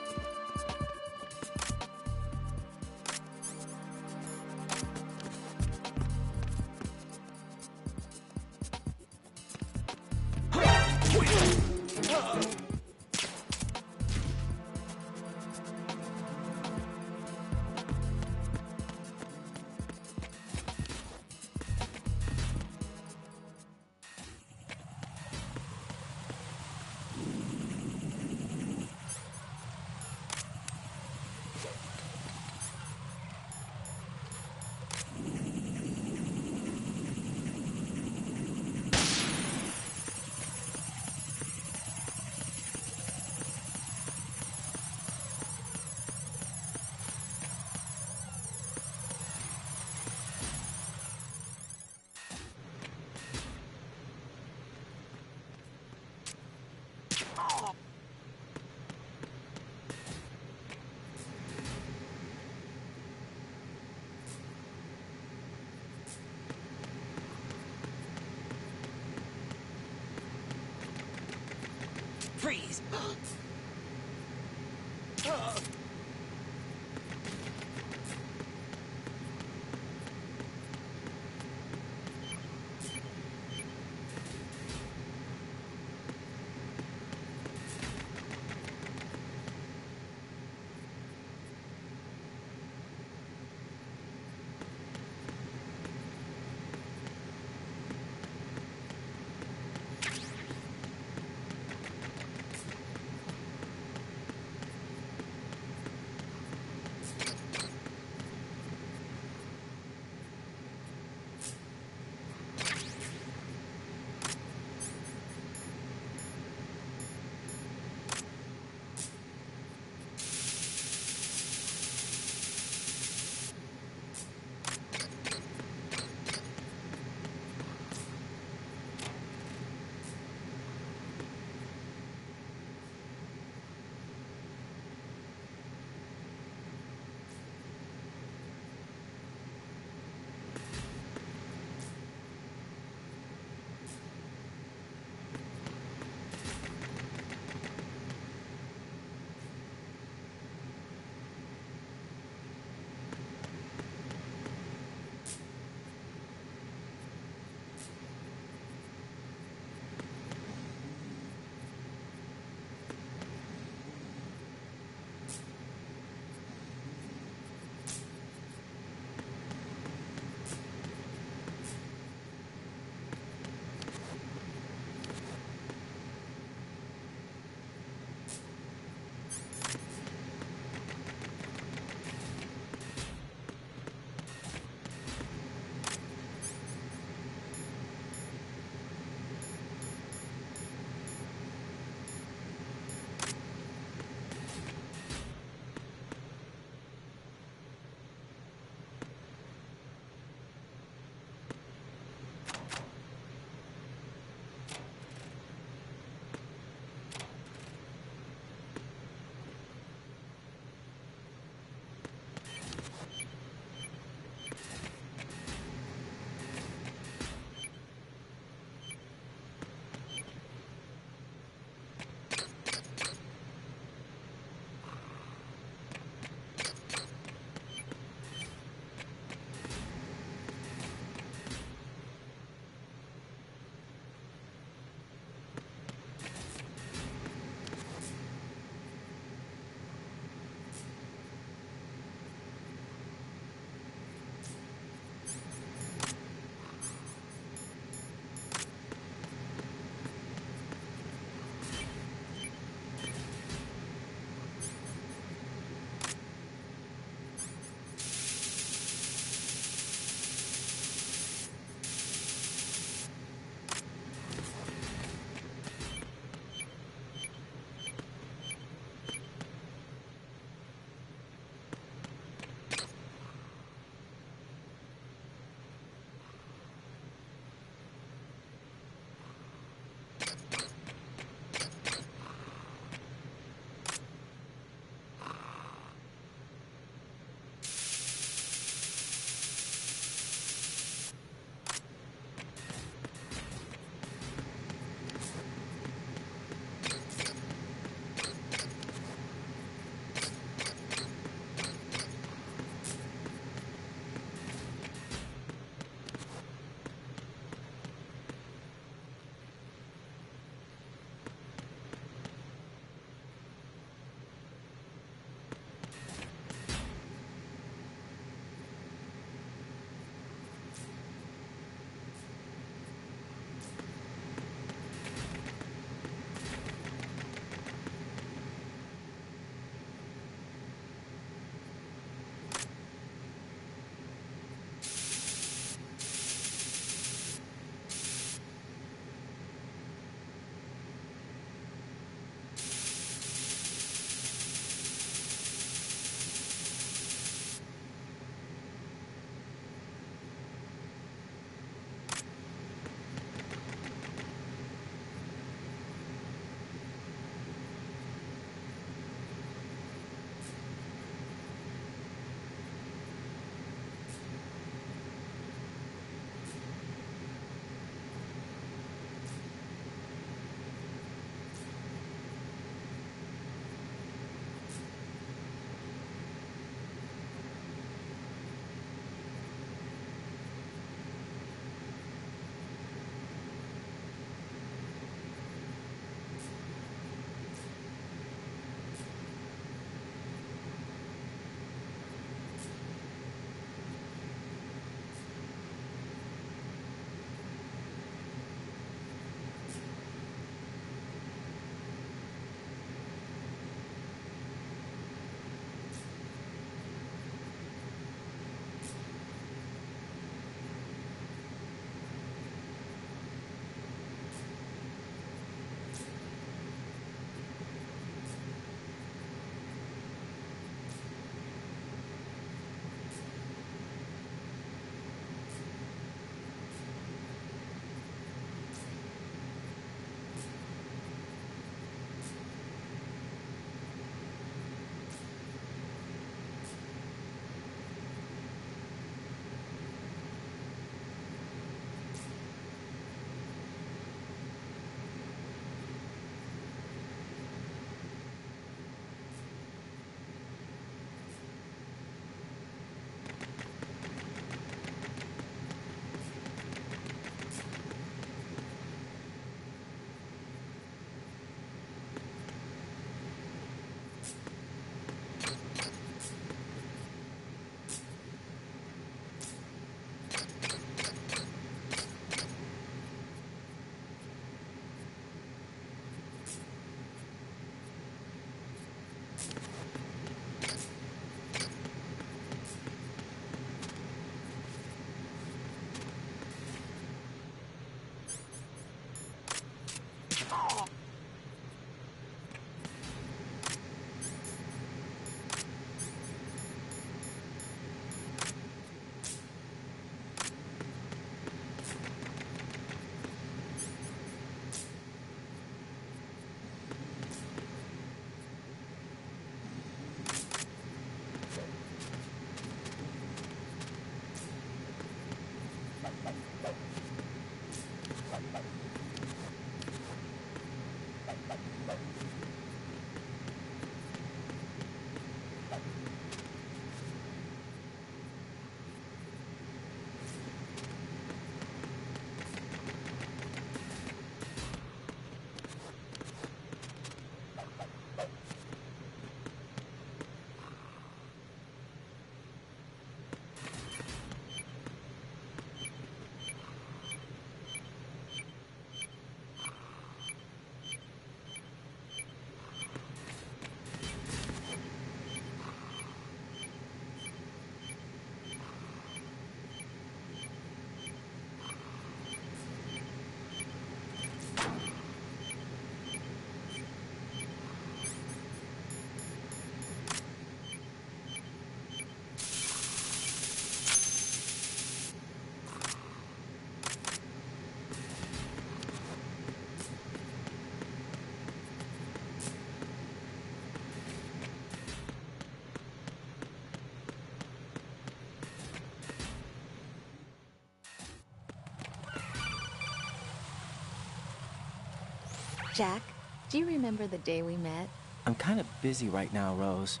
Jack, do you remember the day we met? I'm kind of busy right now, Rose.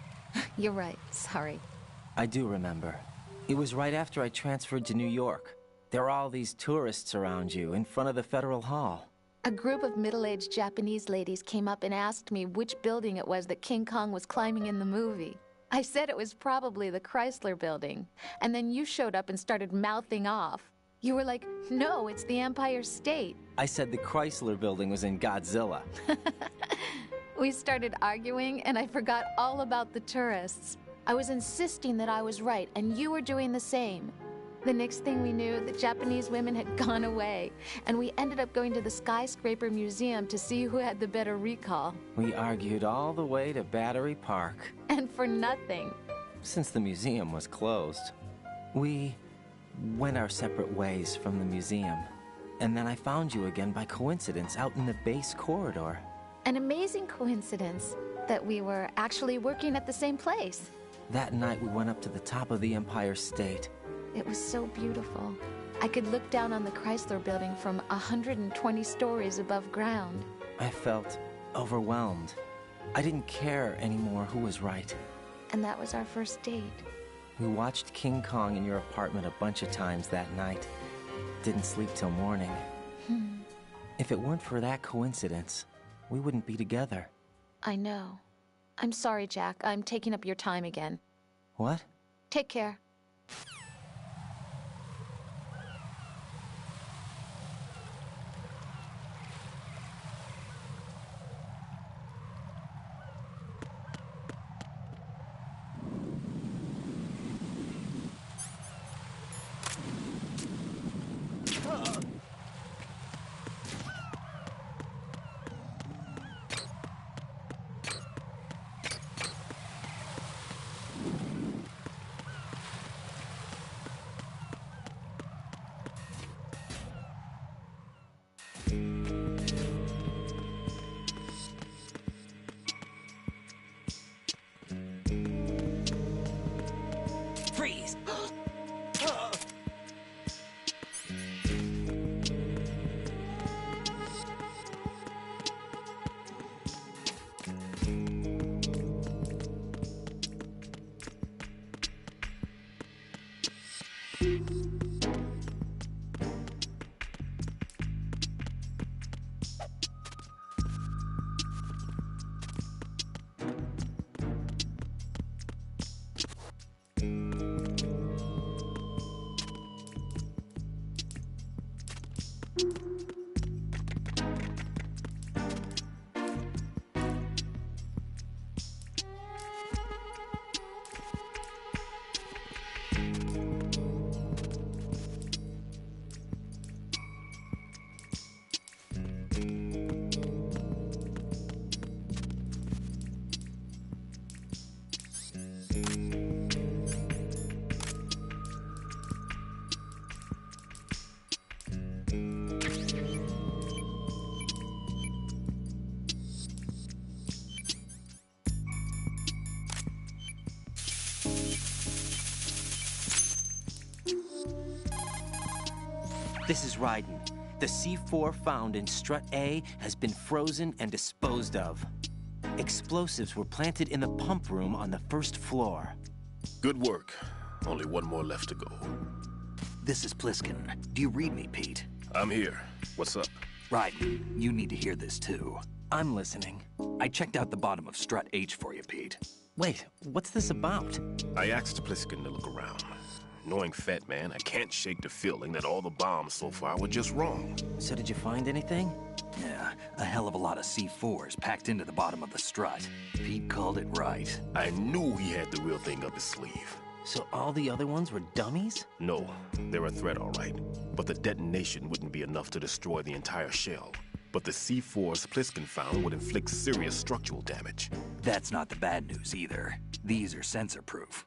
You're right, sorry. I do remember. It was right after I transferred to New York. There were all these tourists around you in front of the Federal Hall. A group of middle-aged Japanese ladies came up and asked me which building it was that King Kong was climbing in the movie. I said it was probably the Chrysler Building, and then you showed up and started mouthing off. You were like, no, it's the Empire State. I said the Chrysler Building was in Godzilla. We started arguing, and I forgot all about the tourists. I was insisting that I was right, and you were doing the same. The next thing we knew, the Japanese women had gone away, and we ended up going to the Skyscraper Museum to see who had the better recall. We argued all the way to Battery Park. And for nothing. Since the museum was closed. We went our separate ways from the museum. And then I found you again by coincidence out in the base corridor. An amazing coincidence that we were actually working at the same place. That night we went up to the top of the Empire State. It was so beautiful. I could look down on the Chrysler Building from 120 stories above ground. I felt overwhelmed. I didn't care anymore who was right. And that was our first date. We watched King Kong in your apartment a bunch of times that night. Didn't sleep till morning. If it weren't for that coincidence, we wouldn't be together. I know. I'm sorry, Jack. I'm taking up your time again. What? Take care. Freeze! This is Raiden. The C4 found in Strut A has been frozen and disposed of. Explosives were planted in the pump room on the first floor. Good work. Only one more left to go. This is Pliskin. Do you read me, Pete? I'm here. What's up? Raiden, you need to hear this too. I'm listening. I checked out the bottom of Strut H for you, Pete. Wait, what's this about? I asked Pliskin to look around. Knowing Fat Man, I can't shake the feeling that all the bombs so far were just wrong. So did you find anything? Yeah, a hell of a lot of C4s packed into the bottom of the strut. Pete called it right. I knew he had the real thing up his sleeve. So all the other ones were dummies? No, they're a threat, all right. But the detonation wouldn't be enough to destroy the entire shell. But the C4s Pliskin found would inflict serious structural damage. That's not the bad news either. These are sensor-proof.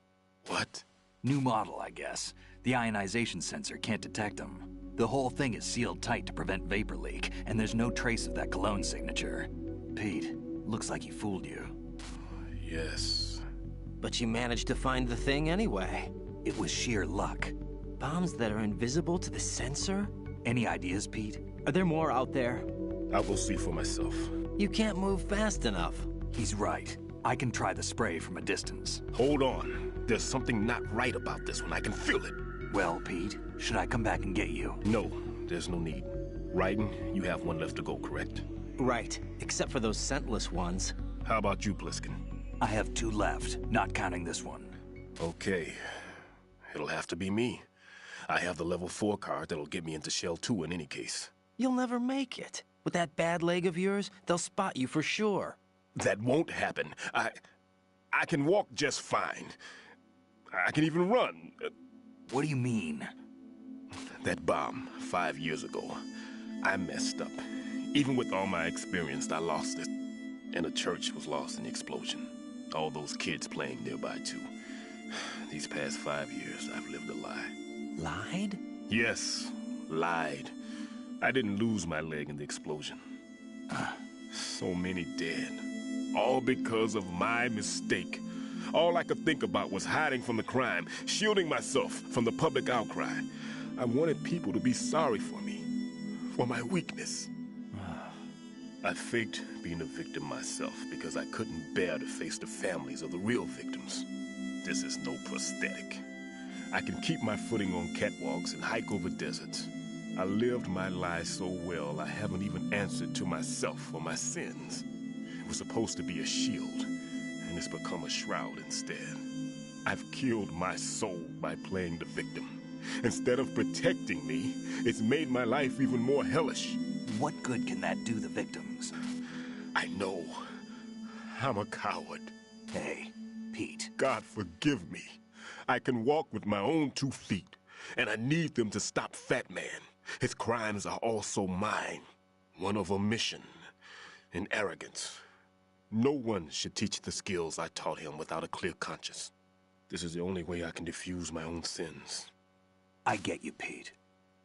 What? New model, I guess. The ionization sensor can't detect them. The whole thing is sealed tight to prevent vapor leak, and there's no trace of that cologne signature. Pete, looks like he fooled you. Yes. But you managed to find the thing anyway. It was sheer luck. Bombs that are invisible to the sensor? Any ideas, Pete? Are there more out there? I'll go see for myself. You can't move fast enough. He's right. I can try the spray from a distance. Hold on. There's something not right about this one. I can feel it. Well, Pete, should I come back and get you? No, there's no need. Raiden, you have one left to go, correct? Right, except for those scentless ones. How about you, Pliskin? I have 2 left, not counting this one. Okay. It'll have to be me. I have the level 4 card that'll get me into Shell 2 in any case. You'll never make it. With that bad leg of yours, they'll spot you for sure. That won't happen. I can walk just fine. I can even run. What do you mean? That bomb 5 years ago, I messed up. Even with all my experience, I lost it. And the church was lost in the explosion. All those kids playing nearby, too. These past 5 years, I've lived a lie. Lied? Yes, lied. I didn't lose my leg in the explosion. So many dead. All because of my mistake. All I could think about was hiding from the crime, shielding myself from the public outcry. I wanted people to be sorry for me, for my weakness. I faked being a victim myself because I couldn't bear to face the families of the real victims. This is no prosthetic. I can keep my footing on catwalks and hike over deserts. I lived my life so well I haven't even answered to myself for my sins. It was supposed to be a shield, and it's become a shroud instead. I've killed my soul by playing the victim. Instead of protecting me, it's made my life even more hellish. What good can that do the victims? I know. I'm a coward. Hey, Pete. God forgive me. I can walk with my own 2 feet, and I need them to stop Fat Man. His crimes are also mine. One of omission and arrogance. No one should teach the skills I taught him without a clear conscience. This is the only way I can diffuse my own sins. I get you, Pete.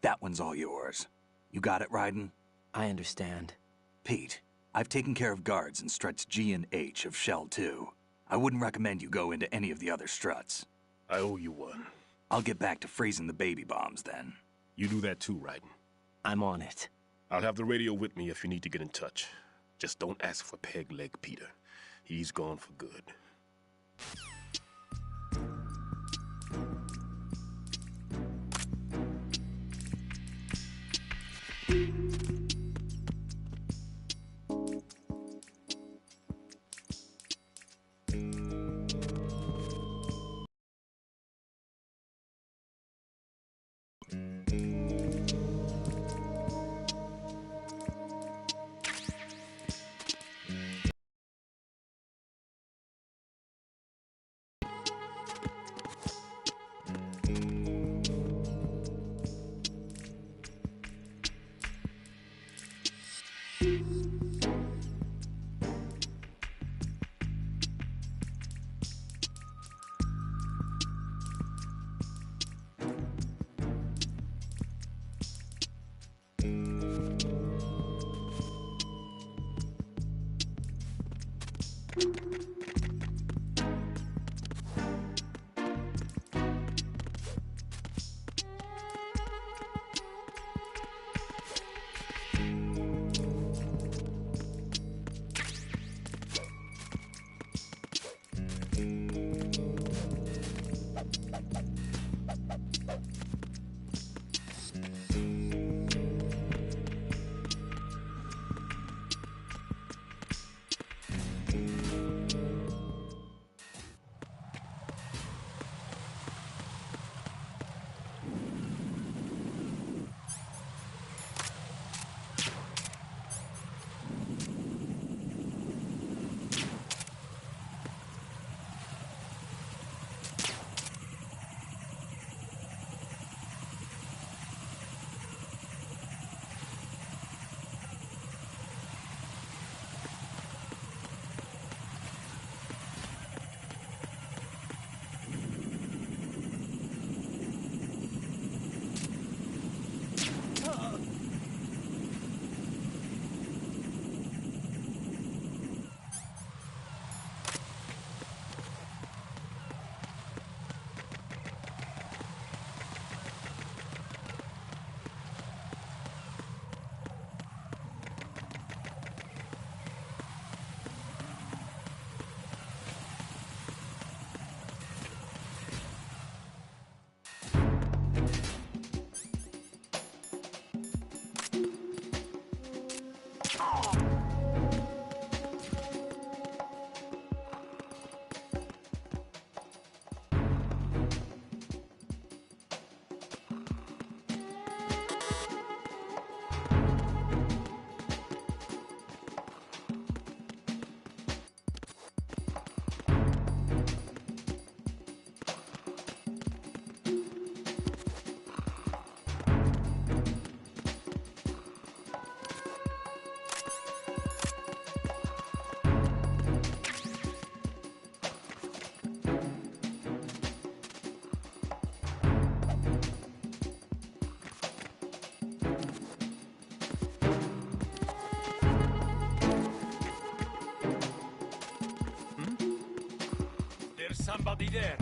That one's all yours. You got it, Raiden? I understand. Pete, I've taken care of guards in struts G and H of Shell 2. I wouldn't recommend you go into any of the other struts. I owe you one. I'll get back to freezing the baby bombs then. You do that too, Raiden. I'm on it. I'll have the radio with me if you need to get in touch. Just don't ask for Peg Leg Peter. He's gone for good. There's somebody there.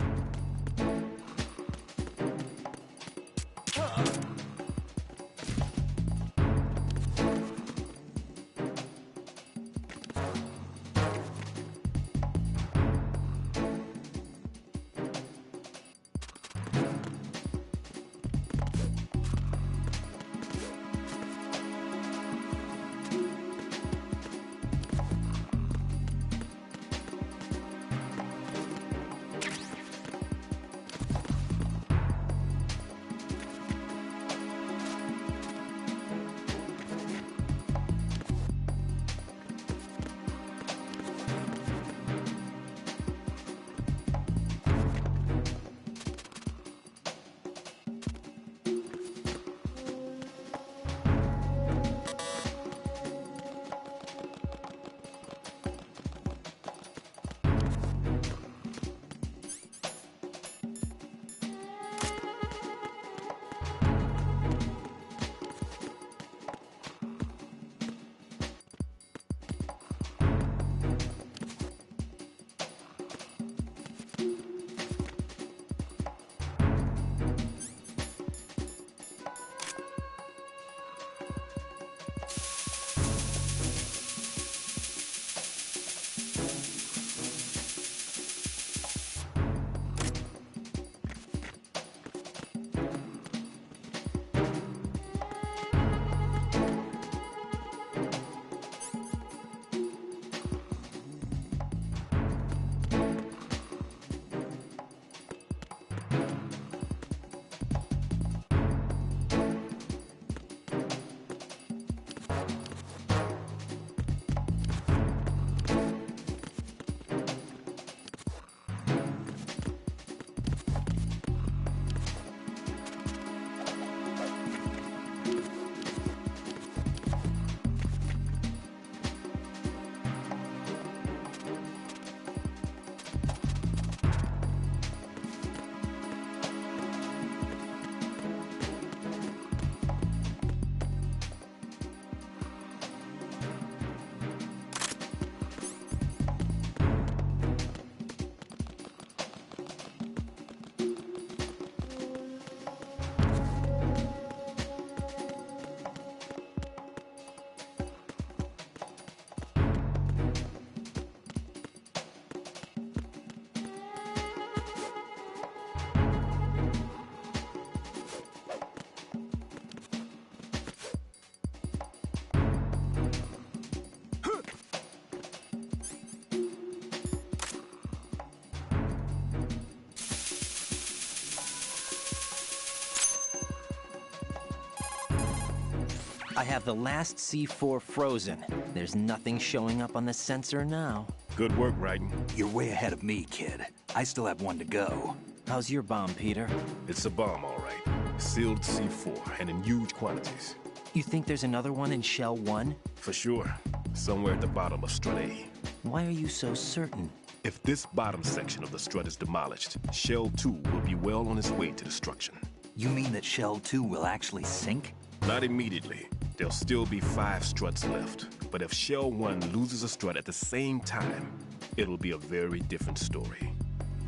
I have the last C4 frozen. There's nothing showing up on the sensor now. Good work, Raiden. You're way ahead of me, kid. I still have one to go. How's your bomb, Peter? It's a bomb, all right. Sealed C4, and in huge quantities. You think there's another one in Shell 1? For sure. Somewhere at the bottom of Strut A. Why are you so certain? If this bottom section of the strut is demolished, Shell 2 will be well on its way to destruction. You mean that Shell 2 will actually sink? Not immediately. There'll still be 5 struts left. But if Shell 1 loses a strut at the same time, it'll be a very different story.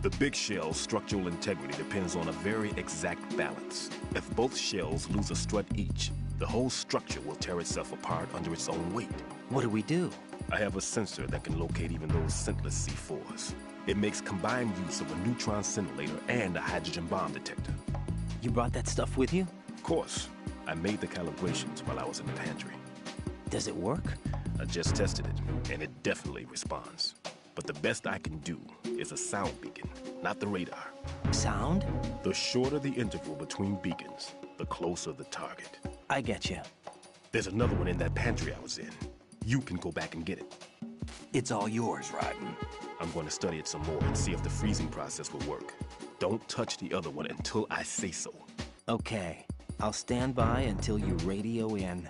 The big shell's structural integrity depends on a very exact balance. If both shells lose a strut each, the whole structure will tear itself apart under its own weight. What do we do? I have a sensor that can locate even those scentless C4s. It makes combined use of a neutron scintillator and a hydrogen bomb detector. You brought that stuff with you? Of course. I made the calibrations while I was in the pantry. Does it work? I just tested it, and it definitely responds. But the best I can do is a sound beacon, not the radar. Sound? The shorter the interval between beacons, the closer the target. I get you. There's another one in that pantry I was in. You can go back and get it. It's all yours, Raiden. I'm going to study it some more and see if the freezing process will work. Don't touch the other one until I say so. Okay. I'll stand by until you radio in.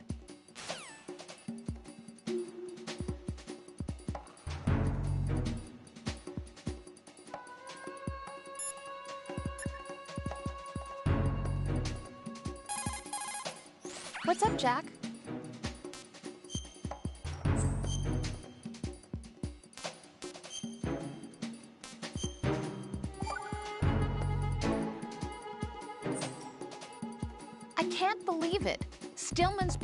What's up, Jack? I can't believe it. Stillman's